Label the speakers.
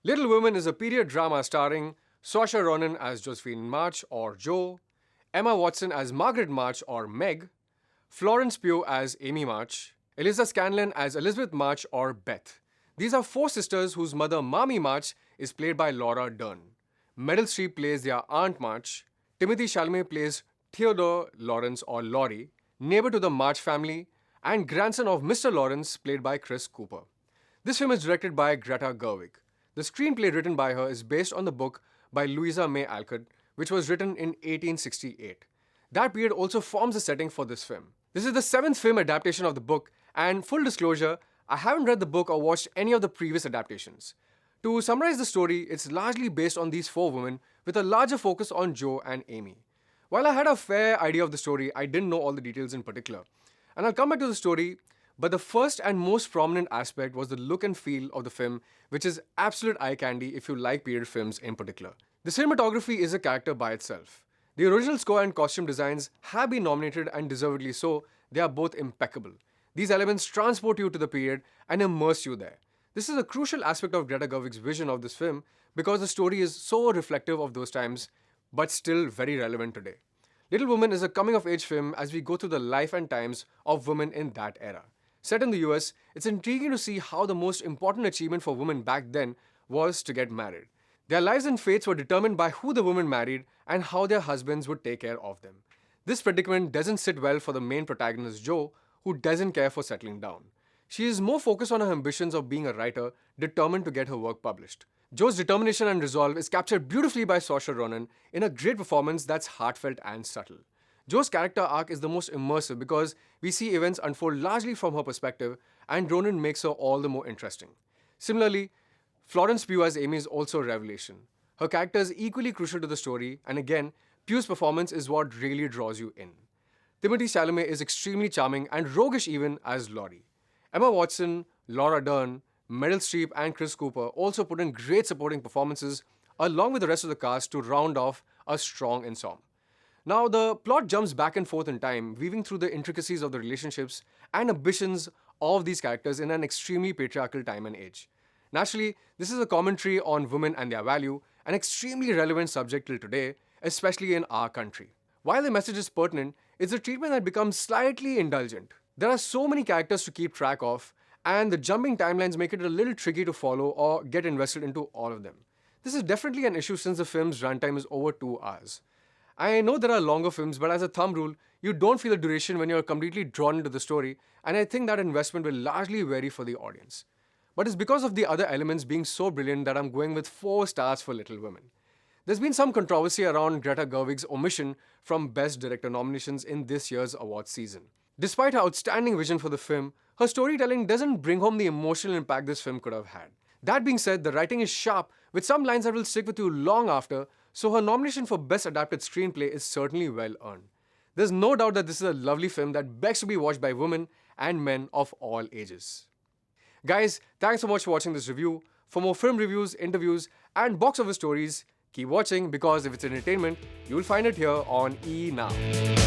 Speaker 1: Little Women is a period drama starring Saoirse Ronan as Josephine March or Jo, Emma Watson as Margaret March or Meg, Florence Pugh as Amy March, Eliza Scanlen as Elizabeth March or Beth. These are four sisters whose mother, Mamie March, is played by Laura Dern. Meryl Streep plays their Aunt March. Timothee Chalamet plays Theodore Lawrence or Laurie, neighbor to the March family, and grandson of Mr. Lawrence, played by Chris Cooper. This film is directed by Greta Gerwig. The screenplay written by her is based on the book by Louisa May Alcott, which was written in 1868. That period also forms the setting for this film. This is the seventh film adaptation of the book, and full disclosure, I haven't read the book or watched any of the previous adaptations. To summarize the story, it's largely based on these four women with a larger focus on Jo and Amy. While I had a fair idea of the story, I didn't know all the details in particular. And I'll come back to the story, but the first and most prominent aspect was the look and feel of the film, which is absolute eye candy if you like period films in particular. The cinematography is a character by itself. The original score and costume designs have been nominated, and deservedly so. They are both impeccable. These elements transport you to the period and immerse you there. This is a crucial aspect of Greta Gerwig's vision of this film because the story is so reflective of those times, but still very relevant today. Little Women is a coming-of-age film as we go through the life and times of women in that era. Set in the US, it's intriguing to see how the most important achievement for women back then was to get married. Their lives and fates were determined by who the women married and how their husbands would take care of them. This predicament doesn't sit well for the main protagonist Jo, who doesn't care for settling down. She is more focused on her ambitions of being a writer, determined to get her work published. Jo's determination and resolve is captured beautifully by Saoirse Ronan in a great performance that's heartfelt and subtle. Jo's character arc is the most immersive because we see events unfold largely from her perspective, and Ronan makes her all the more interesting. Similarly, Florence Pugh as Amy is also a revelation. Her character is equally crucial to the story, and again, Pugh's performance is what really draws you in. Timothee Chalamet is extremely charming and roguish even as Laurie. Emma Watson, Laura Dern, Meryl Streep and Chris Cooper also put in great supporting performances along with the rest of the cast to round off a strong ensemble. Now, the plot jumps back and forth in time, weaving through the intricacies of the relationships and ambitions of these characters in an extremely patriarchal time and age. Naturally, this is a commentary on women and their value, an extremely relevant subject till today, especially in our country. While the message is pertinent, it's a treatment that becomes slightly indulgent. There are so many characters to keep track of, and the jumping timelines make it a little tricky to follow or get invested into all of them. This is definitely an issue since the film's runtime is over 2 hours. I know there are longer films, but as a thumb rule, you don't feel the duration when you're completely drawn into the story, and I think that investment will largely vary for the audience. But it's because of the other elements being so brilliant that I'm going with 4 stars for Little Women. There's been some controversy around Greta Gerwig's omission from Best Director nominations in this year's awards season. Despite her outstanding vision for the film, her storytelling doesn't bring home the emotional impact this film could have had. That being said, the writing is sharp, with some lines that will stick with you long after, so her nomination for Best Adapted Screenplay is certainly well earned. There's no doubt that this is a lovely film that begs to be watched by women and men of all ages. Guys, thanks so much for watching this review. For more film reviews, interviews, and box office stories, keep watching because if it's entertainment, you'll find it here on ENOW.